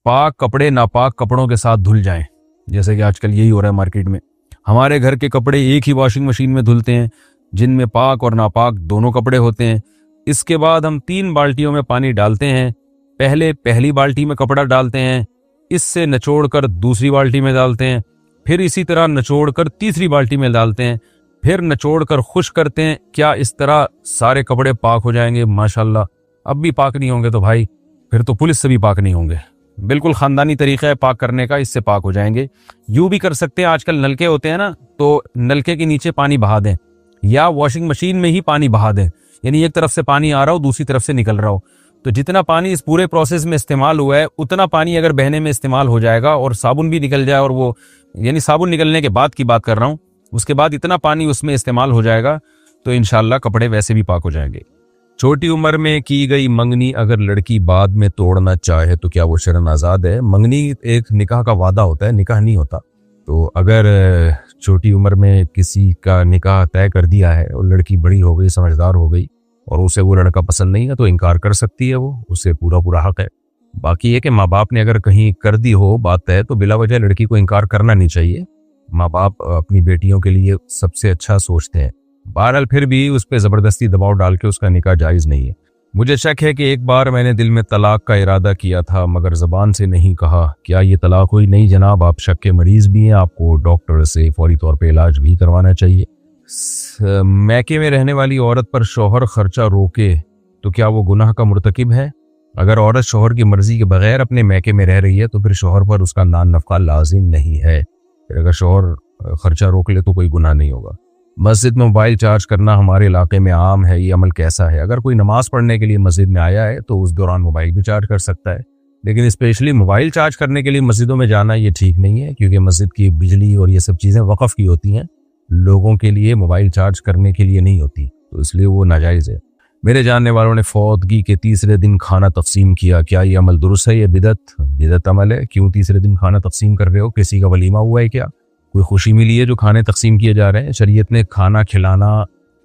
پاک کپڑے ناپاک کپڑوں کے ساتھ دھل جائیں، جیسے کہ آج کل یہی ہو رہا ہے مارکیٹ میں۔ ہمارے گھر کے کپڑے ایک ہی واشنگ مشین میں دھلتے ہیں جن میں پاک اور ناپاک دونوں کپڑے ہوتے ہیں۔ اس کے بعد ہم 3 بالٹیوں میں پانی ڈالتے ہیں۔ پہلے پہلی بالٹی میں کپڑا ڈالتے ہیں، اس سے نچوڑ کر دوسری بالٹی میں ڈالتے ہیں، پھر اسی طرح نچوڑ کر تیسری بالٹی میں ڈالتے ہیں، پھر نچوڑ کر خشک کرتے ہیں۔ کیا اس طرح سارے کپڑے پاک ہو جائیں گے؟ ماشاءاللہ۔ اب بھی پاک نہیں ہوں گے تو بھائی پھر تو پولیس سے بھی پاک نہیں ہوں گے۔ بالکل خاندانی طریقہ ہے پاک کرنے کا، اس سے پاک ہو جائیں گے۔ یوں بھی کر سکتے ہیں، آج کل نلکے ہوتے ہیں نا، تو نلکے کے نیچے پانی بہا دیں یا واشنگ مشین میں ہی پانی بہا دیں، یعنی ایک طرف سے پانی آ رہا ہو دوسری طرف سے نکل رہا ہو، تو جتنا پانی اس پورے پروسیس میں استعمال ہوا ہے اتنا پانی اگر بہنے میں استعمال ہو جائے گا اور صابن بھی نکل جائے، اور وہ یعنی صابن نکلنے کے بعد کی بات کر رہا ہوں، اس کے بعد اتنا پانی اس میں استعمال ہو جائے گا تو انشاءاللہ کپڑے ویسے بھی پاک ہو جائیں گے۔ چھوٹی عمر میں کی گئی منگنی اگر لڑکی بعد میں توڑنا چاہے تو کیا وہ شرعاً آزاد ہے؟ منگنی ایک نکاح کا وعدہ ہوتا ہے، نکاح نہیں ہوتا۔ تو اگر چھوٹی عمر میں کسی کا نکاح طے کر دیا ہے اور لڑکی بڑی ہو گئی، سمجھدار ہو گئی اور اسے وہ لڑکا پسند نہیں ہے تو انکار کر سکتی ہے، وہ اسے پورا حق ہے۔ باقی یہ کہ ماں باپ نے اگر کہیں کر دی ہو بات طے تو بلا وجہ لڑکی کو انکار کرنا نہیں چاہیے۔ ماں باپ اپنی بیٹیوں کے لیے سب سے اچھا سوچتے ہیں۔ بہرحال پھر بھی اس پہ زبردستی دباؤ ڈال کے اس کا نکاح جائز نہیں ہے۔ مجھے شک ہے کہ ایک بار میں نے دل میں طلاق کا ارادہ کیا تھا مگر زبان سے نہیں کہا، کیا یہ طلاق ہوئی؟ نہیں جناب، آپ شک کے مریض بھی ہیں، آپ کو ڈاکٹر سے فوری طور پہ علاج بھی کروانا چاہیے۔ میکے میں رہنے والی عورت پر شوہر خرچہ روکے تو کیا وہ گناہ کا مرتکب ہے؟ اگر عورت شوہر کی مرضی کے بغیر اپنے میکے میں رہ رہی ہے تو پھر شوہر پر اس کا نان نفقہ لازم نہیں ہے۔ پھر اگر شوہر خرچہ روک لے تو کوئی گناہ نہیں ہوگا۔ مسجد میں موبائل چارج کرنا ہمارے علاقے میں عام ہے، یہ عمل کیسا ہے؟ اگر کوئی نماز پڑھنے کے لیے مسجد میں آیا ہے تو اس دوران موبائل بھی چارج کر سکتا ہے، لیکن اسپیشلی موبائل چارج کرنے کے لیے مسجدوں میں جانا یہ ٹھیک نہیں ہے، کیونکہ مسجد کی بجلی اور یہ سب چیزیں وقف کی ہوتی ہیں، لوگوں کے لیے موبائل چارج کرنے کے لیے نہیں ہوتی، تو اس لیے وہ ناجائز ہے۔ میرے جاننے والوں نے فوتگی کے تیسرے دن کھانا تقسیم کیا، کیا یہ عمل درست ہے؟ یہ بدعت عمل ہے۔ کیوں تیسرے دن کھانا تقسیم کر رہے ہو؟ کسی کا ولیمہ ہوا ہے کیا؟ کوئی خوشی ملی ہے جو کھانے تقسیم کیے جا رہے ہیں؟ شریعت نے کھانا کھلانا،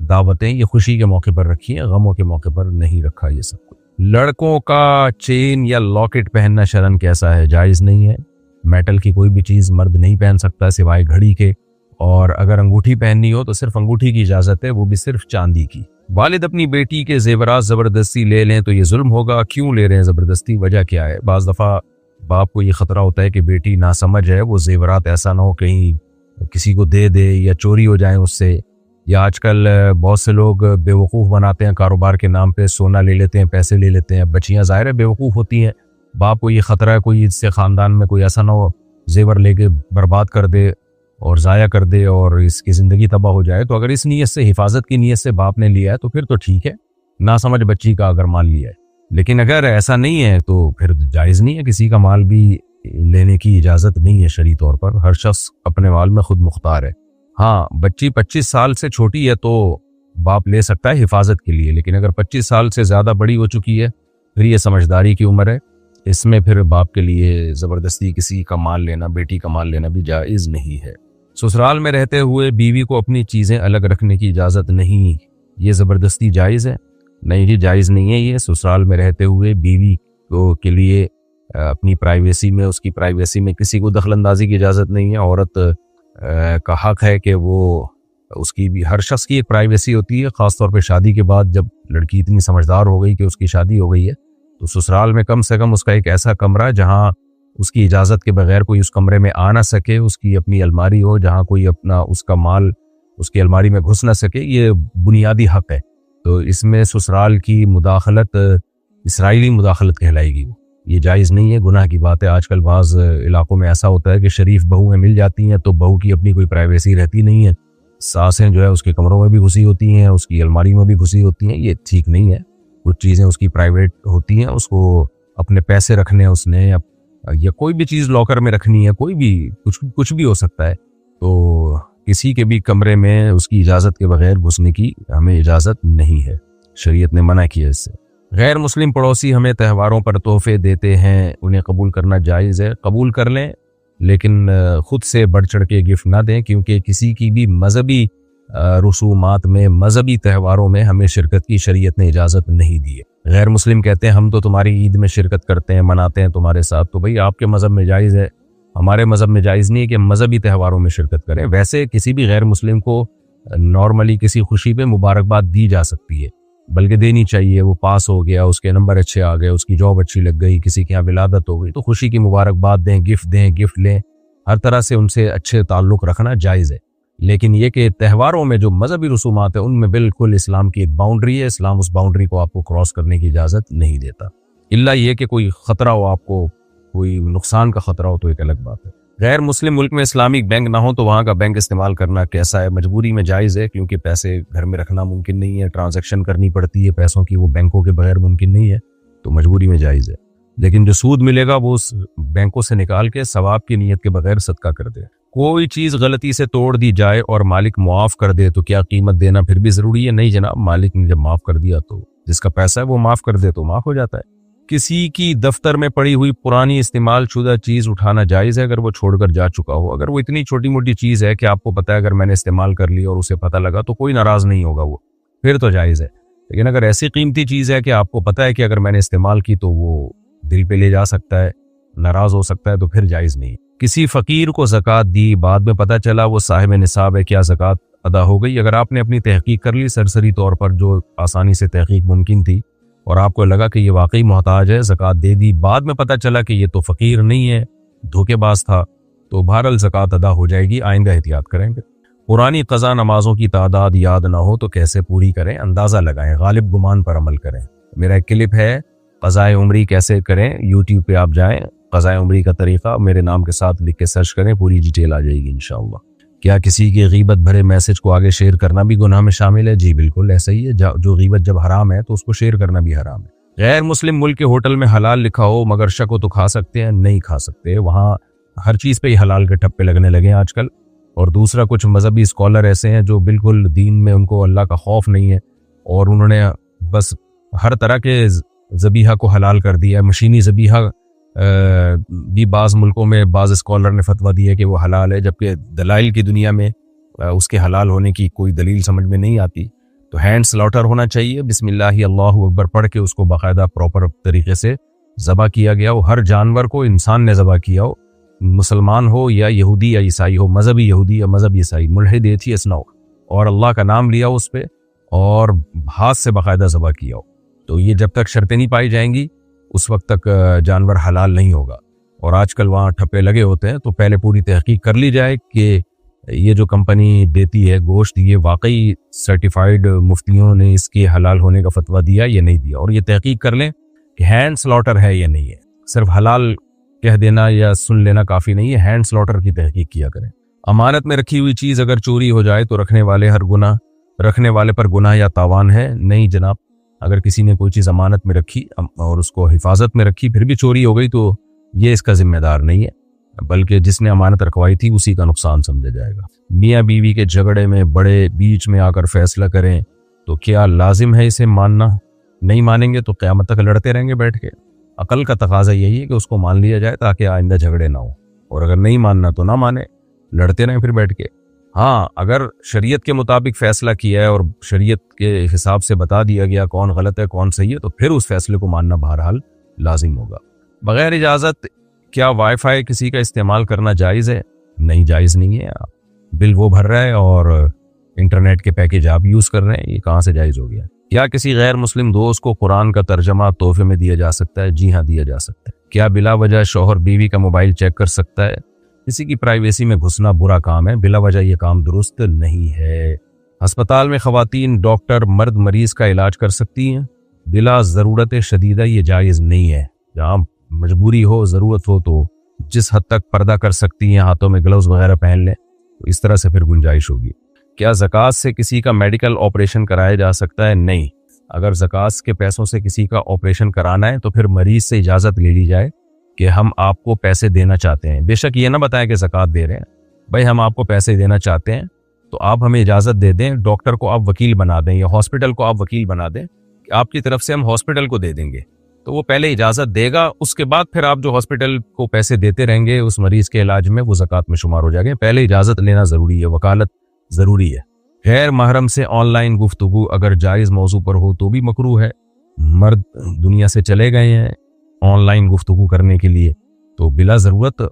دعوتیں یہ خوشی کے موقع پر رکھی ہیں، غموں کے موقع پر نہیں رکھا یہ سب کچھ۔ لڑکوں کا چین یا لاکٹ پہننا شرعاً کیسا ہے؟ جائز نہیں ہے۔ میٹل کی کوئی بھی چیز مرد نہیں پہن سکتا سوائے گھڑی کے، اور اگر انگوٹھی پہننی ہو تو صرف انگوٹھی کی اجازت ہے، وہ بھی صرف چاندی کی۔ والد اپنی بیٹی کے زیورات زبردستی لے لیں تو یہ ظلم ہوگا؟ کیوں لے رہے ہیں زبردستی؟ وجہ کیا ہے؟ بعض دفعہ باپ کو یہ خطرہ ہوتا ہے کہ بیٹی ناسمجھ ہے، وہ زیورات ایسا نہ ہو کہیں کسی کو دے دے یا چوری ہو جائیں اس سے، یا آج کل بہت سے لوگ بے وقوف بناتے ہیں، کاروبار کے نام پہ سونا لے لیتے ہیں، پیسے لے لیتے ہیں، بچیاں ظاہر ہے بے وقوف ہوتی ہیں، باپ کو یہ خطرہ ہے کوئی اس سے خاندان میں کوئی ایسا نہ ہو زیور لے کے برباد کر دے اور ضائع کر دے اور اس کی زندگی تباہ ہو جائے۔ تو اگر اس نیت سے، حفاظت کی نیت سے باپ نے لیا ہے تو پھر تو ٹھیک ہے، ناسمجھ بچی کا اگر مان لیا ہے، لیکن اگر ایسا نہیں ہے تو پھر جائز نہیں ہے، کسی کا مال بھی لینے کی اجازت نہیں ہے شرعی طور پر، ہر شخص اپنے مال میں خود مختار ہے۔ ہاں بچی 25 سال سے چھوٹی ہے تو باپ لے سکتا ہے حفاظت کے لیے، لیکن اگر 25 سال سے زیادہ بڑی ہو چکی ہے پھر یہ سمجھداری کی عمر ہے، اس میں پھر باپ کے لیے زبردستی کسی کا مال لینا، بیٹی کا مال لینا بھی جائز نہیں ہے۔ سسرال میں رہتے ہوئے بیوی کو اپنی چیزیں الگ رکھنے کی اجازت نہیں، یہ زبردستی جائز ہے؟ نہیں جی جائز نہیں ہے یہ۔ سسرال میں رہتے ہوئے بیوی کو کے لیے اپنی پرائیویسی میں، اس کی پرائیویسی میں کسی کو دخل اندازی کی اجازت نہیں ہے۔ عورت کا حق ہے کہ وہ اس کی بھی، ہر شخص کی ایک پرائیویسی ہوتی ہے، خاص طور پہ شادی کے بعد جب لڑکی اتنی سمجھدار ہو گئی کہ اس کی شادی ہو گئی ہے تو سسرال میں کم سے کم اس کا ایک ایسا کمرہ جہاں اس کی اجازت کے بغیر کوئی اس کمرے میں آ نہ سکے، اس کی اپنی الماری ہو جہاں کوئی اپنا اس کا مال اس کی الماری میں گھس نہ سکے، یہ بنیادی حق ہے۔ تو اس میں سسرال کی مداخلت اسرائیلی مداخلت کہلائے گی، یہ جائز نہیں ہے، گناہ کی بات ہے۔ آج کل بعض علاقوں میں ایسا ہوتا ہے کہ شریف بہویں مل جاتی ہیں تو بہو کی اپنی کوئی پرائیویسی رہتی نہیں ہے، ساسیں جو ہے اس کے کمروں میں بھی گھسی ہوتی ہیں، اس کی الماری میں بھی گھسی ہوتی ہیں، یہ ٹھیک نہیں ہے۔ کچھ چیزیں اس کی پرائیویٹ ہوتی ہیں، اس کو اپنے پیسے رکھنے ہیں اس نے، یا کوئی بھی چیز لاکر میں رکھنی ہے، کوئی بھی کچھ بھی ہو سکتا ہے، تو کسی کے بھی کمرے میں اس کی اجازت کے بغیر گھسنے کی ہمیں اجازت نہیں ہے، شریعت نے منع کیا اس سے۔ غیر مسلم پڑوسی ہمیں تہواروں پر تحفے دیتے ہیں، انہیں قبول کرنا جائز ہے؟ قبول کر لیں لیکن خود سے بڑھ چڑھ کے گفٹ نہ دیں، کیونکہ کسی کی بھی مذہبی رسومات میں، مذہبی تہواروں میں ہمیں شرکت کی شریعت نے اجازت نہیں دی ہے۔ غیر مسلم کہتے ہیں ہم تو تمہاری عید میں شرکت کرتے ہیں، مناتے ہیں تمہارے ساتھ، تو بھئی آپ کے مذہب میں جائز ہے، ہمارے مذہب میں جائز نہیں ہے کہ مذہبی تہواروں میں شرکت کریں۔ ویسے کسی بھی غیر مسلم کو نارملی کسی خوشی پہ مبارکباد دی جا سکتی ہے، بلکہ دینی چاہیے۔ وہ پاس ہو گیا، اس کے نمبر اچھے آ گئے، اس کی جاب اچھی لگ گئی، کسی کے یہاں ولادت ہو گئی، تو خوشی کی مبارکباد دیں، گفٹ لیں، ہر طرح سے ان سے اچھے تعلق رکھنا جائز ہے۔ لیکن یہ کہ تہواروں میں جو مذہبی رسومات ہیں ان میں بالکل اسلام کی ایک باؤنڈری ہے، اسلام اس باؤنڈری کو آپ کو کراس کرنے کی اجازت نہیں دیتا، الا یہ کہ کوئی خطرہ ہو، آپ کو کوئی نقصان کا خطرہ ہو تو ایک الگ بات ہے۔ غیر مسلم ملک میں اسلامک بینک نہ ہو تو وہاں کا بینک استعمال کرنا کیسا ہے؟ مجبوری میں جائز ہے، کیونکہ پیسے گھر میں رکھنا ممکن نہیں ہے، ٹرانزیکشن کرنی پڑتی ہے پیسوں کی، وہ بینکوں کے بغیر ممکن نہیں ہے، تو مجبوری میں جائز ہے۔ لیکن جو سود ملے گا وہ اس بینکوں سے نکال کے ثواب کی نیت کے بغیر صدقہ کر دے۔ کوئی چیز غلطی سے توڑ دی جائے اور مالک معاف کر دے تو کیا قیمت دینا پھر بھی ضروری ہے؟ نہیں جناب، مالک نے جب معاف کر دیا تو جس کا پیسہ ہے وہ معاف کر دے تو معاف ہو جاتا ہے۔ کسی کی دفتر میں پڑی ہوئی پرانی استعمال شدہ چیز اٹھانا جائز ہے اگر وہ چھوڑ کر جا چکا ہو؟ اگر وہ اتنی چھوٹی موٹی چیز ہے کہ آپ کو پتہ ہے اگر میں نے استعمال کر لی اور اسے پتہ لگا تو کوئی ناراض نہیں ہوگا، وہ پھر تو جائز ہے۔ لیکن اگر ایسی قیمتی چیز ہے کہ آپ کو پتہ ہے کہ اگر میں نے استعمال کی تو وہ دل پہ لے جا سکتا ہے، ناراض ہو سکتا ہے، تو پھر جائز نہیں۔ کسی فقیر کو زکوٰۃ دی، بعد میں پتہ چلا وہ صاحب نصاب ہے، کیا زکوٰۃ ادا ہو گئی؟ اگر آپ نے اپنی تحقیق کر لی سرسری طور پر، جو آسانی سے تحقیق ممکن تھی، اور آپ کو لگا کہ یہ واقعی محتاج ہے، زکوٰۃ دے دی، بعد میں پتہ چلا کہ یہ تو فقیر نہیں ہے، دھوکے باز تھا، تو بہرحال زکوٰۃ ادا ہو جائے گی، آئندہ احتیاط کریں گے۔ پرانی قضا نمازوں کی تعداد یاد نہ ہو تو کیسے پوری کریں؟ اندازہ لگائیں، غالب گمان پر عمل کریں۔ میرا ایک کلپ ہے قضائے عمری کیسے کریں، یوٹیوب پہ آپ جائیں، قضائے عمری کا طریقہ میرے نام کے ساتھ لکھ کے سرچ کریں، پوری ڈیٹیل آ جائے گی انشاءاللہ۔ کیا کسی کی غیبت بھرے میسج کو آگے شیئر کرنا بھی گناہ میں شامل ہے؟ جی بالکل ایسا ہی ہے، جو غیبت جب حرام ہے تو اس کو شیئر کرنا بھی حرام ہے۔ غیر مسلم ملک کے ہوٹل میں حلال لکھا ہو مگر شک ہو تو کھا سکتے ہیں؟ نہیں کھا سکتے، وہاں ہر چیز پہ ہی حلال کے ٹھپے لگنے لگے ہیں آج کل۔ اور دوسرا، کچھ مذہبی اسکالر ایسے ہیں جو بالکل دین میں ان کو اللہ کا خوف نہیں ہے، اور انہوں نے بس ہر طرح کے ذبیحہ کو حلال کر دیا ہے۔ مشینی ذبیحہ بھی بعض ملکوں میں بعض اسکالر نے فتویٰ دیا کہ وہ حلال ہے، جبکہ دلائل کی دنیا میں اس کے حلال ہونے کی کوئی دلیل سمجھ میں نہیں آتی۔ تو ہینڈ سلاٹر ہونا چاہیے، بسم اللہ اللہ اکبر پڑھ کے اس کو باقاعدہ پراپر طریقے سے ذبح کیا گیا ہو۔ ہر جانور کو انسان نے ذبح کیا ہو، مسلمان ہو یا یہودی یا عیسائی ہو، مذہبی یہودی یا مذہبی عیسائی، ملحد ایتھیسٹ نہ ہو، اور اللہ کا نام لیا اس پہ اور ہاتھ سے باقاعدہ ذبح کیا ہو۔ تو یہ جب تک شرطیں نہیں پائی جائیں گی اس وقت تک جانور حلال نہیں ہوگا۔ اور آج کل وہاں ٹھپے لگے ہوتے ہیں، تو پہلے پوری تحقیق کر لی جائے کہ یہ جو کمپنی دیتی ہے گوشت، یہ واقعی سرٹیفائیڈ مفتیوں نے اس کے حلال ہونے کا فتویٰ دیا یا نہیں دیا، اور یہ تحقیق کر لیں کہ ہینڈ سلاٹر ہے یا نہیں ہے۔ صرف حلال کہہ دینا یا سن لینا کافی نہیں ہے، ہینڈ سلاٹر کی تحقیق کیا کریں۔ امانت میں رکھی ہوئی چیز اگر چوری ہو جائے تو رکھنے والے پر گناہ یا تاوان ہے؟ نہیں جناب، اگر کسی نے کوئی چیز امانت میں رکھی اور اس کو حفاظت میں رکھی پھر بھی چوری ہو گئی تو یہ اس کا ذمہ دار نہیں ہے، بلکہ جس نے امانت رکھوائی تھی اسی کا نقصان سمجھا جائے گا۔ میاں بیوی کے جھگڑے میں بڑے بیچ میں آ کر فیصلہ کریں تو کیا لازم ہے اسے ماننا؟ نہیں مانیں گے تو قیامت تک لڑتے رہیں گے بیٹھ کے۔ عقل کا تقاضا یہی ہے کہ اس کو مان لیا جائے تاکہ آئندہ جھگڑے نہ ہو، اور اگر نہیں ماننا تو نہ مانے، لڑتے رہیں پھر بیٹھ کے۔ ہاں، اگر شریعت کے مطابق فیصلہ کیا ہے اور شریعت کے حساب سے بتا دیا گیا کون غلط ہے کون صحیح ہے تو پھر اس فیصلے کو ماننا بہرحال لازم ہوگا۔ بغیر اجازت کیا وائی فائی کسی کا استعمال کرنا جائز ہے؟ نہیں، جائز نہیں ہے۔ بل وہ بھر رہا ہے اور انٹرنیٹ کے پیکیج آپ یوز کر رہے ہیں، یہ کہاں سے جائز ہو گیا؟ کیا کسی غیر مسلم دوست کو قرآن کا ترجمہ تحفے میں دیا جا سکتا ہے؟ جی ہاں، دیا جا سکتا ہے۔ کیا بلا وجہ شوہر بیوی کا موبائل چیک کر سکتا ہے؟ کسی کی پرائیویسی میں گھسنا برا کام ہے، بلا وجہ یہ کام درست نہیں ہے۔ ہسپتال میں خواتین ڈاکٹر مرد مریض کا علاج کر سکتی ہیں؟ بلا ضرورت شدیدہ یہ جائز نہیں ہے۔ جہاں مجبوری ہو، ضرورت ہو تو جس حد تک پردہ کر سکتی ہیں، ہاتھوں میں گلوز وغیرہ پہن لیں، تو اس طرح سے پھر گنجائش ہوگی۔ کیا زکوٰۃ سے کسی کا میڈیکل آپریشن کرایا جا سکتا ہے؟ نہیں، اگر زکوٰۃ کے پیسوں سے کسی کا آپریشن کرانا ہے تو پھر مریض سے اجازت لے لی جائے کہ ہم آپ کو پیسے دینا چاہتے ہیں۔ بے شک یہ نہ بتائیں کہ زکوٰۃ دے رہے ہیں، بھائی ہم آپ کو پیسے دینا چاہتے ہیں تو آپ ہمیں اجازت دے دیں، ڈاکٹر کو آپ وکیل بنا دیں یا ہاسپٹل کو آپ وکیل بنا دیں کہ آپ کی طرف سے ہم ہاسپٹل کو دے دیں گے، تو وہ پہلے اجازت دے گا، اس کے بعد پھر آپ جو ہاسپٹل کو پیسے دیتے رہیں گے اس مریض کے علاج میں، وہ زکوٰۃ میں شمار ہو جائے گا۔ پہلے اجازت لینا ضروری ہے، وکالت ضروری ہے۔ غیر محرم سے آن لائن گفتگو اگر جائز موضوع پر ہو تو بھی مکروہ ہے؟ مرد دنیا سے چلے گئے ہیں آن لائن گفتگو کرنے کے لیے، تو بلا ضرورت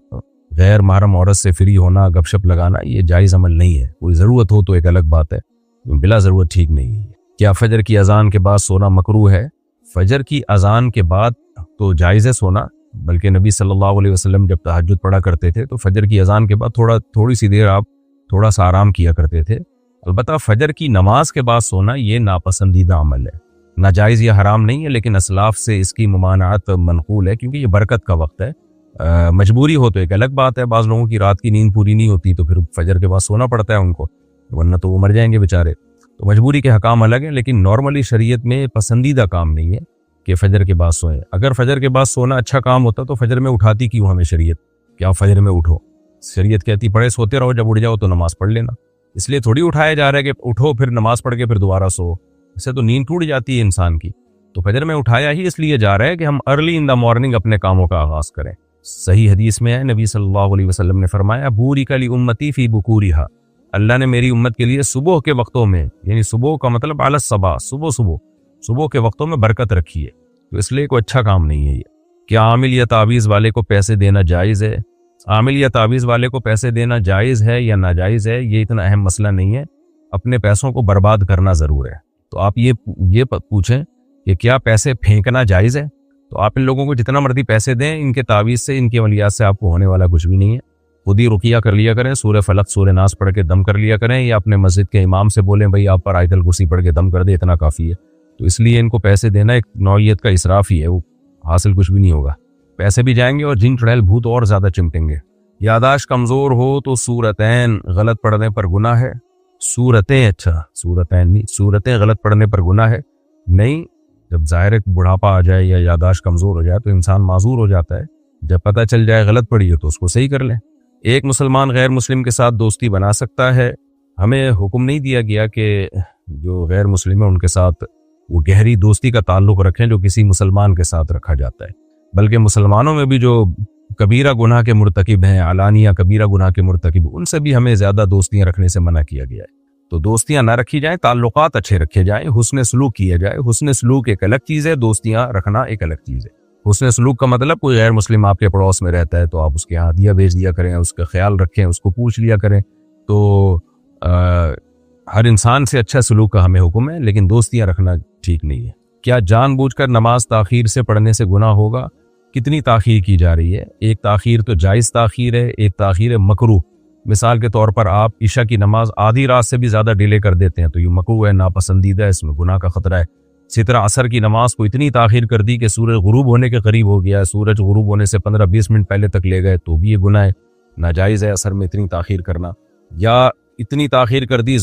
غیر محرم عورت سے فری ہونا، گپ شپ لگانا یہ جائز عمل نہیں ہے۔ کوئی ضرورت ہو تو ایک الگ بات ہے، بلا ضرورت ٹھیک نہیں ہے۔ کیا فجر کی اذان کے بعد سونا مکروہ ہے؟ فجر کی اذان کے بعد تو جائز ہے سونا، بلکہ نبی صلی اللہ علیہ وسلم جب تہجد پڑھا کرتے تھے تو فجر کی اذان کے بعد تھوڑی سی دیر آپ تھوڑا سا آرام کیا کرتے تھے۔ البتہ فجر کی نماز کے بعد سونا یہ ناپسندیدہ عمل ہے، ناجائز یا حرام نہیں ہے، لیکن اسلاف سے اس کی ممانعت منقول ہے کیونکہ یہ برکت کا وقت ہے۔ مجبوری ہو تو ایک الگ بات ہے، بعض لوگوں کی رات کی نیند پوری نہیں ہوتی تو پھر فجر کے بعد سونا پڑتا ہے ان کو، ورنہ تو وہ مر جائیں گے بیچارے۔ تو مجبوری کے حکام الگ ہیں، لیکن نارملی شریعت میں پسندیدہ کام نہیں ہے کہ فجر کے بعد سوئیں۔ اگر فجر کے بعد سونا اچھا کام ہوتا تو فجر میں اٹھاتی کیوں ہمیں شریعت کہ آپ فجر میں اٹھو؟ شریعت کہتی پڑھے سوتے رہو، جب اٹھ جاؤ تو نماز پڑھ لینا۔ اس لیے تھوڑی اٹھایا جا رہا ہے کہ اٹھو پھر نماز پڑھ کے پھر دوبارہ سو، اس سے تو نیند ٹوٹ جاتی ہے انسان کی۔ تو فجر میں اٹھایا ہی اس لیے جا رہا ہے کہ ہم ارلی ان دا مارننگ اپنے کاموں کا آغاز کریں۔ صحیح حدیث میں ہے، نبی صلی اللہ علیہ وسلم نے فرمایا بورک لامتی فی بکورہا، اللہ نے میری امت کے لیے صبح کے وقتوں میں، یعنی صبح کا مطلب علی الصباح، صبح کے وقتوں میں برکت رکھی ہے، تو اس لیے کوئی اچھا کام نہیں ہے یہ۔ کیا عامل یا تعویذ والے کو پیسے دینا جائز ہے؟ عامل یا تعویذ والے کو پیسے دینا جائز ہے یا ناجائز ہے یہ اتنا اہم مسئلہ نہیں ہے، اپنے پیسوں کو برباد کرنا ضرور ہے۔ تو آپ یہ پوچھیں کہ کیا پیسے پھینکنا جائز ہے؟ تو آپ ان لوگوں کو جتنا مرضی پیسے دیں، ان کے تعویذ سے، ان کے ولیات سے آپ کو ہونے والا کچھ بھی نہیں ہے۔ خود ہی رقیہ کر لیا کریں، سورہ فلق سورہ ناس پڑھ کے دم کر لیا کریں، یا اپنے مسجد کے امام سے بولیں بھائی آپ پر آیت الکرسی پڑھ کے دم کر دے، اتنا کافی ہے۔ تو اس لیے ان کو پیسے دینا ایک نوعیت کا اسراف ہی ہے، وہ حاصل کچھ بھی نہیں ہوگا، پیسے بھی جائیں گے اور جن چڑیل بھوت اور زیادہ چمٹیں گے۔ یاداشت کمزور ہو تو سورتین غلط پڑھنے پر گناہ ہے؟ سورتیں غلط پڑھنے پر گناہ ہے؟ نہیں، جب ظاہر بڑھاپا آ جائے یا یاداشت کمزور ہو جائے تو انسان معذور ہو جاتا ہے، جب پتہ چل جائے غلط پڑھی ہے تو اس کو صحیح کر لیں۔ ایک مسلمان غیر مسلم کے ساتھ دوستی بنا سکتا ہے؟ ہمیں حکم نہیں دیا گیا کہ جو غیر مسلم ہے ان کے ساتھ وہ گہری دوستی کا تعلق رکھیں جو کسی مسلمان کے ساتھ رکھا جاتا ہے، بلکہ مسلمانوں میں بھی جو کبیرہ گناہ کے مرتکب ہیں، علانیہ کبیرہ گناہ کے مرتکب، ان سے بھی ہمیں زیادہ دوستیاں رکھنے سے منع کیا گیا ہے۔ تو دوستیاں نہ رکھی جائیں، تعلقات اچھے رکھے جائیں، حسن سلوک کیا جائے۔ حسن سلوک ایک الگ چیز ہے، دوستیاں رکھنا ایک الگ چیز ہے۔ حسن سلوک کا مطلب کوئی غیر مسلم آپ کے پڑوس میں رہتا ہے تو آپ اس کے یہاں ہدیہ بھیج دیا کریں، اس کا خیال رکھیں، اس کو پوچھ لیا کریں۔ تو ہر انسان سے اچھا سلوک کا ہمیں حکم ہے، لیکن دوستیاں رکھنا ٹھیک نہیں ہے۔ کیا جان بوجھ کر نماز تاخیر سے پڑھنے سے گناہ ہوگا؟ کتنی تاخیر کی جا رہی ہے؟ ایک تاخیر تو جائز تاخیر ہے، ایک تاخیر ہے مکروہ۔ مثال کے طور پر آپ عشاء کی نماز آدھی رات سے بھی زیادہ ڈیلے کر دیتے ہیں تو یہ مکروہ ہے، ناپسندیدہ ہے، اس میں گناہ کا خطرہ ہے۔ اسی طرح عصر کی نماز کو اتنی تاخیر کر دی کہ سورج غروب ہونے کے قریب ہو گیا، سورج غروب ہونے سے 15-20 منٹ پہلے تک لے گئے تو بھی یہ گناہ ہے، ناجائز ہے عصر میں اتنی تاخیر کرنا۔ یا اتنی تاخیر کر دی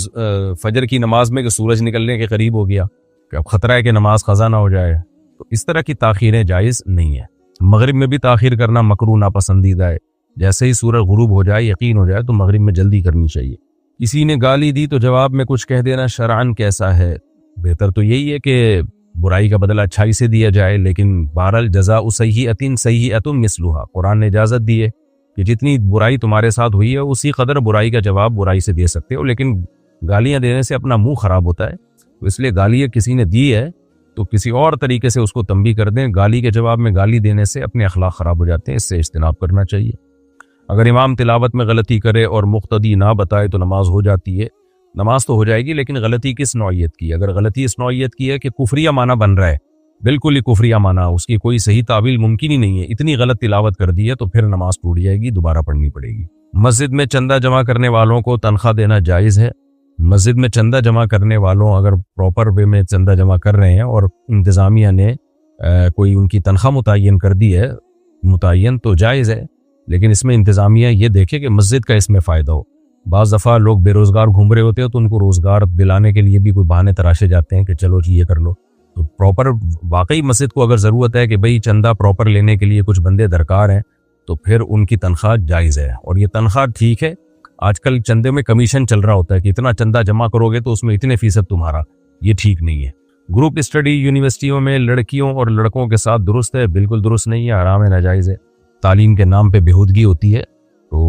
فجر کی نماز میں کہ سورج نکلنے کے قریب ہو گیا کہ اب خطرہ ہے کہ نماز قضا نہ ہو جائے، تو اس طرح کی تاخیریں جائز نہیں ہیں۔ مغرب میں بھی تاخیر کرنا مکروہ ناپسندیدہ ہے، جیسے ہی سورج غروب ہو جائے، یقین ہو جائے تو مغرب میں جلدی کرنی چاہیے۔ کسی نے گالی دی تو جواب میں کچھ کہہ دینا شرعاً کیسا ہے؟ بہتر تو یہی ہے کہ برائی کا بدلہ اچھائی سے دیا جائے، لیکن بہرحال جزاء سیئۃ سیئۃ مثلھا، قرآن نے اجازت دی ہے کہ جتنی برائی تمہارے ساتھ ہوئی ہے اسی قدر برائی کا جواب برائی سے دے سکتے ہو، لیکن گالیاں دینے سے اپنا منہ خراب ہوتا ہے، تو اس لیے گالیاں کسی نے دی ہے تو کسی اور طریقے سے اس کو تنبیہ کر دیں۔ گالی کے جواب میں گالی دینے سے اپنے اخلاق خراب ہو جاتے ہیں، اس سے اجتناب کرنا چاہیے۔ اگر امام تلاوت میں غلطی کرے اور مقتدی نہ بتائے تو نماز ہو جاتی ہے؟ نماز تو ہو جائے گی، لیکن غلطی کس نوعیت کی؟ اگر غلطی اس نوعیت کی ہے کہ کفریہ معنی بن رہا ہے، بالکل ہی کفریہ معنی، اس کی کوئی صحیح تعویل ممکن ہی نہیں ہے، اتنی غلط تلاوت کر دی ہے تو پھر نماز ٹوٹ جائے گی، دوبارہ پڑھنی پڑے گی۔ مسجد میں چندہ جمع کرنے والوں کو تنخواہ دینا جائز ہے؟ مسجد میں چندہ جمع کرنے والوں اگر پراپر وے میں چندہ جمع کر رہے ہیں اور انتظامیہ نے کوئی ان کی تنخواہ متعین کر دی ہے متعین تو جائز ہے، لیکن اس میں انتظامیہ یہ دیکھے کہ مسجد کا اس میں فائدہ ہو۔ بعض دفعہ لوگ بے روزگار گھوم رہے ہوتے ہیں تو ان کو روزگار دلانے کے لیے بھی کوئی بہانے تراشے جاتے ہیں کہ چلو جی یہ کر لو، تو پراپر واقعی مسجد کو اگر ضرورت ہے کہ بھئی چندہ پراپر لینے کے لیے کچھ بندے درکار ہیں تو پھر ان کی تنخواہ جائز ہے، اور یہ تنخواہ ٹھیک ہے۔ آج کل چندے میں کمیشن چل رہا ہوتا ہے کہ اتنا چندہ جمع کرو گے تو اس میں اتنے فیصد تمہارا، یہ ٹھیک نہیں ہے۔ گروپ اسٹڈی یونیورسٹیوں میں لڑکیوں اور لڑکوں کے ساتھ درست ہے؟ بالکل درست نہیں ہے، حرام ہے، ناجائز ہے۔ تعلیم کے نام پہ بےہودگی ہوتی ہے تو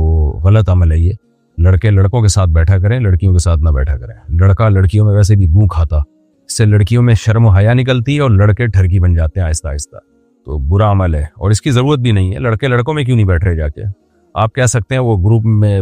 غلط عمل ہے یہ۔ لڑکے لڑکوں کے ساتھ بیٹھا کریں، لڑکیوں کے ساتھ نہ بیٹھا کریں۔ لڑکا لڑکیوں میں ویسے بھی گوں کھاتا، اس سے لڑکیوں میں شرم و حیا نکلتی ہے اور لڑکے ٹھرکی بن جاتے ہیں آہستہ آہستہ. تو برا عمل ہے اور اس کی ضرورت بھی نہیں ہے. لڑکے لڑکوں میں کیوں نہیں بیٹھ رہے جا کے؟ آپ کہہ سکتے ہیں وہ گروپ میں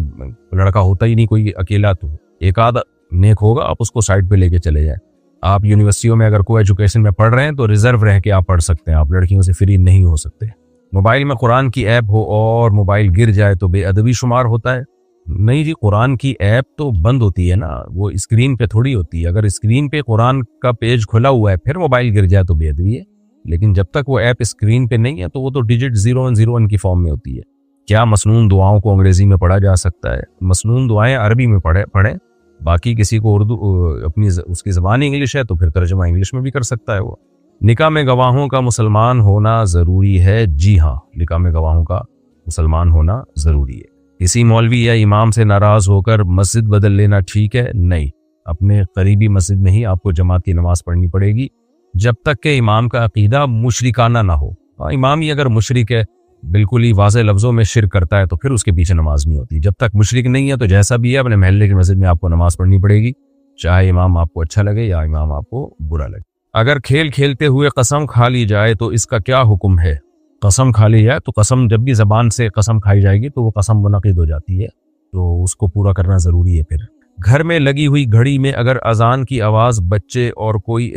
لڑکا ہوتا ہی نہیں کوئی اکیلا, تو ایک آدھ نیک ہوگا, آپ اس کو سائڈ پہ لے کے چلے جائیں. آپ یونیورسٹیوں میں اگر کو ایجوکیشن میں پڑھ رہے ہیں تو ریزرو رہ کے آپ پڑھ سکتے ہیں, آپ لڑکیوں سے فری نہیں ہو سکتے. موبائل میں قرآن کی ایپ ہو اور موبائل گر جائے تو بے ادبی شمار ہوتا ہے؟ نہیں جی, قرآن کی ایپ تو بند ہوتی ہے نا, وہ اسکرین پہ تھوڑی ہوتی ہے. اگر اسکرین پہ قرآن کا پیج کھلا ہوا ہے پھر موبائل گر جائے تو بے ادبی ہے, لیکن جب تک وہ ایپ اسکرین پہ نہیں ہے تو وہ تو ڈیجٹ 0101 کی فارم میں ہوتی ہے. کیا مسنون دعاؤں کو انگریزی میں پڑھا جا سکتا ہے؟ مسنون دعائیں عربی میں پڑھیں, باقی کسی کو اردو اپنی اس کی زبان انگلش ہے تو پھر ترجمہ انگلش میں بھی کر سکتا ہے وہ. نکاح میں گواہوں کا مسلمان ہونا ضروری ہے؟ جی ہاں, نکاح میں گواہوں کا مسلمان ہونا ضروری ہے. کسی مولوی یا امام سے ناراض ہو کر مسجد بدل لینا ٹھیک ہے؟ نہیں, اپنے قریبی مسجد میں ہی آپ کو جماعت کی نماز پڑھنی پڑے گی جب تک کہ امام کا عقیدہ مشرکانہ نہ ہو. امام ہی اگر مشرک ہے, بالکل ہی واضح لفظوں میں شرک کرتا ہے, تو پھر اس کے پیچھے نماز نہیں ہوتی. جب تک مشرک نہیں ہے تو جیسا بھی ہے اپنے محلے کی مسجد میں آپ کو نماز پڑھنی پڑے گی, چاہے امام آپ کو اچھا لگے یا امام آپ کو برا لگے. اگر کھیل کھیلتے ہوئے قسم کھا لی جائے تو اس کا کیا حکم ہے؟ قسم کھا لی جائے تو قسم جب بھی زبان سے قسم کھائی جائے گی تو وہ قسم منعقد ہو جاتی ہے, تو اس کو پورا کرنا ضروری ہے. پھر گھر میں لگی ہوئی گھڑی میں اگر اذان کی آواز بچے اور کوئی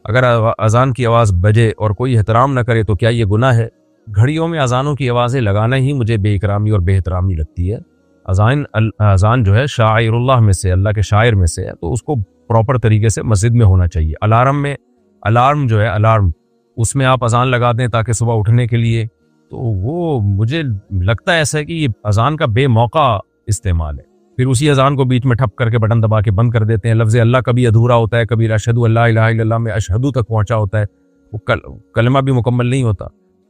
اگر اذان کی آواز بجے اور کوئی احترام نہ کرے تو کیا یہ گناہ ہے؟ گھڑیوں میں اذانوں کی آوازیں لگانا ہی مجھے بے اکرامی اور بے احترامی لگتی ہے. اذان جو ہے شاعر اللہ میں سے, اللہ کے شاعر میں سے ہے, تو اس کو پراپر طریقے سے مسجد میں ہونا چاہیے. الارم جو ہے الارم, اس میں آپ اذان لگا دیں تاکہ صبح اٹھنے کے لیے, تو وہ مجھے لگتا ہے ایسا ہے کہ یہ اذان کا بے موقع استعمال ہے. پھر اسی اذان کو بیچ میں ٹھپ کر کے بٹن دبا کے بند کر دیتے ہیں. لفظ اللہ کبھی ادھورا ہوتا ہے, کبھی اشہدو اللہ الہ الا اللہ میں اشہدو تک پہنچا ہوتا ہے, وہ کلمہ بھی مکمل نہیں ہوتا.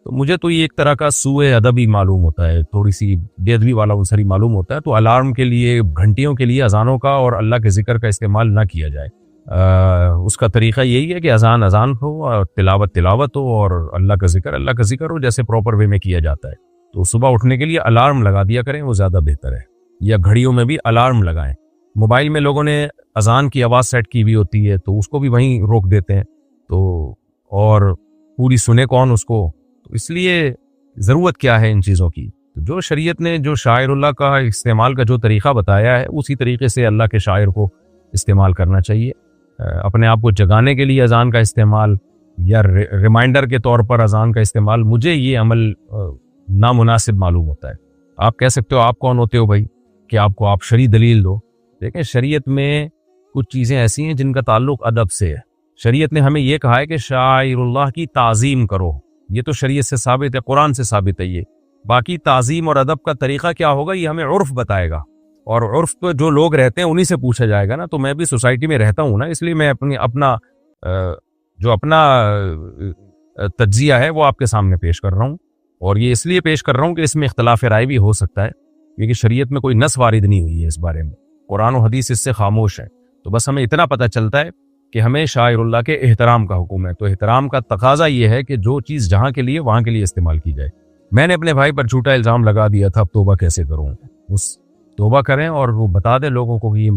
تو مجھے تو یہ ایک طرح کا سوء ادبی معلوم ہوتا ہے, تھوڑی سی بے ادبی والا عنصر معلوم ہوتا ہے. تو الارم کے لیے, گھنٹیوں کے لیے اذانوں کا اور اللہ کے ذکر کا استعمال نہ کیا جائے. اس کا طریقہ یہی ہے کہ اذان ہو اور تلاوت ہو اور اللہ کا ذکر ہو, جیسے پراپر وے میں کیا جاتا ہے. تو صبح اٹھنے کے لیے الارم لگا دیا کریں, وہ زیادہ بہتر ہے. یا گھڑیوں میں بھی الارم لگائیں. موبائل میں لوگوں نے اذان کی آواز سیٹ کی ہوئی ہوتی ہے تو اس کو بھی وہیں روک دیتے ہیں, تو اور پوری سنے کون اس کو. تو اس لیے ضرورت کیا ہے ان چیزوں کی؟ جو شریعت نے جو شاعر اللہ کا استعمال کا جو طریقہ بتایا ہے اسی طریقے سے اللہ کے شاعر کو استعمال کرنا چاہیے. اپنے آپ کو جگانے کے لیے اذان کا استعمال یا ریمائنڈر کے طور پر اذان کا استعمال, مجھے یہ عمل نامناسب معلوم ہوتا ہے. آپ کہہ سکتے ہو آپ کون ہوتے ہو بھائی کہ آپ شرعی دلیل دو. دیکھیں, شریعت میں کچھ چیزیں ایسی ہیں جن کا تعلق ادب سے ہے. شریعت نے ہمیں یہ کہا ہے کہ شاعر اللہ کی تعظیم کرو, یہ تو شریعت سے ثابت ہے, قرآن سے ثابت ہے یہ. باقی تعظیم اور ادب کا طریقہ کیا ہوگا یہ ہمیں عرف بتائے گا, اور عرف پہ جو لوگ رہتے ہیں انہی سے پوچھا جائے گا نا. تو میں بھی سوسائٹی میں رہتا ہوں نا, اس لیے میں اپنا تجزیہ ہے وہ آپ کے سامنے پیش کر رہا ہوں. اور یہ اس لیے پیش کر رہا ہوں کہ اس میں اختلاف رائے بھی ہو سکتا ہے, کیونکہ شریعت میں کوئی نص وارد نہیں ہوئی ہے اس بارے میں, قرآن و حدیث اس سے خاموش ہے. تو بس ہمیں اتنا پتہ چلتا ہے کہ ہمیں شاعر اللہ کے احترام کا حکم ہے. تو احترام کا تقاضا یہ ہے کہ جو چیز جہاں کے لیے وہاں کے لیے استعمال کی جائے. میں نے اپنے بھائی پر جھوٹا الزام لگا دیا تھا, اب توبہ کیسے کروں؟ توبہ کریں اور وہ بتا دیں لوگوں کو کہ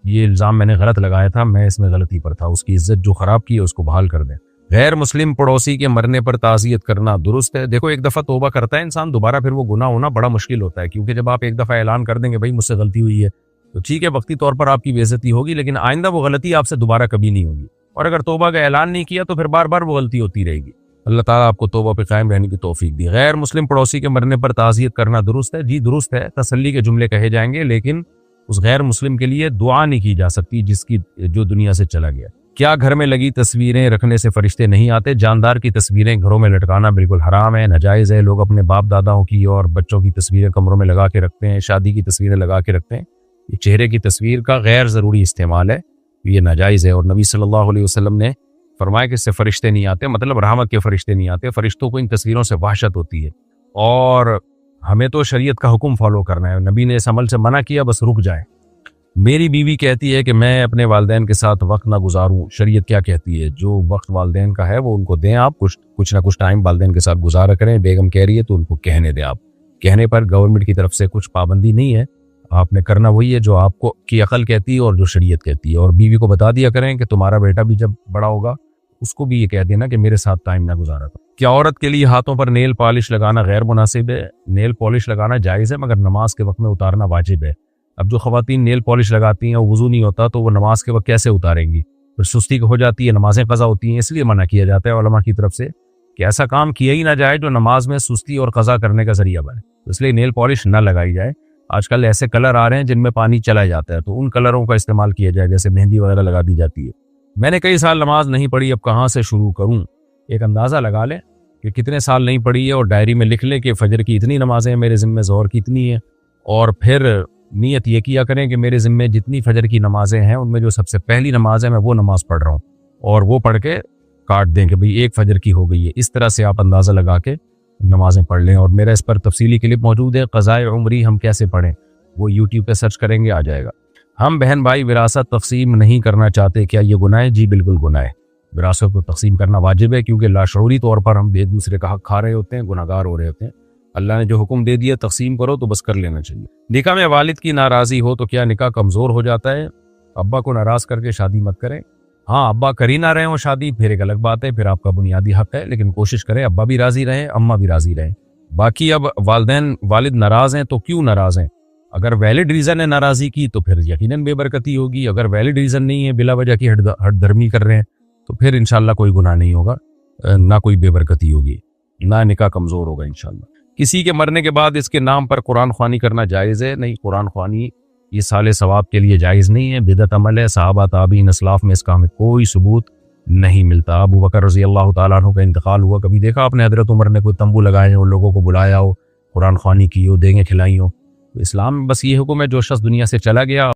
یہ الزام میں نے غلط لگایا تھا, میں اس میں غلطی پر تھا, اس کی عزت جو خراب کی ہے اس کو بحال کر دیں. غیر مسلم پڑوسی کے مرنے پر تعزیت کرنا درست ہے؟ دیکھو, ایک دفعہ توبہ کرتا ہے انسان, دوبارہ پھر وہ گناہ ہونا بڑا مشکل ہوتا ہے, کیونکہ جب آپ ایک دفعہ اعلان کر دیں گے بھائی مجھ سے غلطی ہوئی ہے, تو ٹھیک ہے وقتی طور پر آپ کی بے عزتی ہوگی, لیکن آئندہ وہ غلطی آپ سے دوبارہ کبھی نہیں ہوگی. اور اگر توبہ کا اعلان نہیں کیا تو پھر بار بار وہ غلطی ہوتی رہے گی. اللہ تعالیٰ آپ کو توبہ پہ قائم رہنے کی توفیق دی. غیر مسلم پڑوسی کے مرنے پر تعزیت کرنا درست ہے؟ جی درست ہے, تسلی کے جملے کہے جائیں گے, لیکن اس غیر مسلم کے لیے دعا نہیں کی جا سکتی جو دنیا سے چلا گیا. کیا گھر میں لگی تصویریں رکھنے سے فرشتے نہیں آتے؟ جاندار کی تصویریں گھروں میں لٹکانا بالکل حرام ہے, ناجائز ہے. لوگ اپنے باپ داداؤں کی اور بچوں کی تصویریں کمروں میں لگا کے رکھتے ہیں, شادی کی تصویریں لگا کے رکھتے ہیں. یہ چہرے کی تصویر کا غیر ضروری استعمال ہے, یہ ناجائز ہے. اور نبی صلی اللہ علیہ وسلم نے فرمایا کہ اس سے فرشتے نہیں آتے, مطلب رحمت کے فرشتے نہیں آتے. فرشتوں کو ان تصویروں سے وحشت ہوتی ہے, اور ہمیں تو شریعت کا حکم فالو کرنا ہے. نبی نے اس عمل سے منع کیا, بس رک جائیں. میری بیوی کہتی ہے کہ میں اپنے والدین کے ساتھ وقت نہ گزاروں, شریعت کیا کہتی ہے؟ جو وقت والدین کا ہے وہ ان کو دیں, آپ کچھ نہ کچھ ٹائم والدین کے ساتھ گزارا کریں. بیگم کہہ رہی ہے تو ان کو کہنے دیں. آپ کہنے پر گورنمنٹ کی طرف سے کچھ پابندی نہیں ہے, آپ نے کرنا وہی ہے جو آپ کو کی عقل کہتی ہے اور جو شریعت کہتی ہے، اور بیوی کو بتا دیا کریں کہ تمہارا بیٹا بھی جب بڑا ہوگا اس کو بھی یہ کہہ دینا کہ میرے ساتھ ٹائم نہ گزارا تھا۔ کیا عورت کے لیے ہاتھوں پر نیل پالش لگانا غیر مناسب ہے؟ نیل پالش لگانا جائز ہے، مگر نماز کے وقت میں اتارنا واجب ہے۔ اب جو خواتین نیل پالش لگاتی ہیں اور وضو نہیں ہوتا تو وہ نماز کے وقت کیسے اتاریں گی؟ پھر سستی ہو جاتی ہے، نمازیں قضا ہوتی ہیں، اس لیے منع کیا جاتا ہے علماء کی طرف سے کہ ایسا کام کیا ہی نہ جائے جو نماز میں سستی اور قضا کرنے کا ذریعہ بنے، اس لیے نیل پالش نہ لگائی جائے۔ آج کل ایسے کلر آ رہے ہیں جن میں پانی چلا جاتا ہے، تو ان کلروں کا استعمال کیا جائے، جیسے مہندی وغیرہ لگا دی جاتی ہے۔ میں نے کئی سال نماز نہیں پڑھی، اب کہاں سے شروع کروں؟ ایک اندازہ لگا لیں کہ کتنے سال نہیں پڑھی ہے اور ڈائری میں لکھ لیں کہ فجر کی اتنی نمازیں ہیں میرے ذمہ، ظہر کی اتنی ہیں، اور پھر نیت یہ کیا کریں کہ میرے ذمہ جتنی فجر کی نمازیں ہیں ان میں جو سب سے پہلی نماز ہے میں وہ نماز پڑھ رہا ہوں، اور وہ پڑھ کے کاٹ دیں کہ بھئی ایک فجر کی ہو گئی ہے۔ اس طرح سے آپ اندازہ لگا کے نمازیں پڑھ لیں، اور میرا اس پر تفصیلی کلپ موجود ہے، قضائے عمری ہم کیسے پڑھیں، وہ یوٹیوب پہ سرچ کریں گے آ جائے گا۔ ہم بہن بھائی وراثت تقسیم نہیں کرنا چاہتے، کیا یہ گناہ ہے؟ جی بالکل گناہ ہے۔ وراثت کو تقسیم کرنا واجب ہے، کیونکہ لاشعوری طور پر ہم ایک دوسرے کا حق کھا رہے ہوتے ہیں، گناہگار ہو رہے ہوتے ہیں۔ اللہ نے جو حکم دے دیا تقسیم کرو تو بس کر لینا چاہیے۔ نکاح میں والد کی ناراضی ہو تو کیا نکاح کمزور ہو جاتا ہے؟ ابا کو ناراض کر کے شادی مت کریں۔ ہاں، ابا کر ہی نہ رہے ہوں شادی پھر ایک الگ بات ہے، پھر آپ کا بنیادی حق ہے، لیکن کوشش کریں ابا بھی راضی رہیں، اماں بھی راضی رہیں۔ باقی اب والد ناراض ہیں تو کیوں ناراض ہیں؟ اگر ویلڈ ریزن ہے ناراضی کی تو پھر یقیناً بے برکتی ہوگی، اگر ویلڈ ریزن نہیں ہے، بلا وجہ کی ہٹ دھرمی کر رہے ہیں تو پھر انشاءاللہ کوئی گناہ نہیں ہوگا، نہ کوئی بے برکتی ہوگی، نہ نکاح کمزور ہوگا انشاءاللہ۔ کسی کے مرنے کے بعد اس کے نام پر قرآن خوانی کرنا جائز ہے؟ نہیں، قرآن خوانی یہ سال ثواب کے لیے جائز نہیں ہے، بدعت عمل ہے، صحابہ تابعین اسلاف میں اس کا ہمیں کوئی ثبوت نہیں ملتا۔ ابو بکر رضی اللہ تعالیٰ عنہ کا انتقال ہوا، کبھی دیکھا آپ نے حضرت عمر نے کوئی تمبو لگائے ہو، لوگوں کو بلایا ہو، قرآن خوانی کی ہو، دینگیں کھلائی ہو؟ اسلام میں بس یہ حکم ہے جو شخص دنیا سے چلا گیا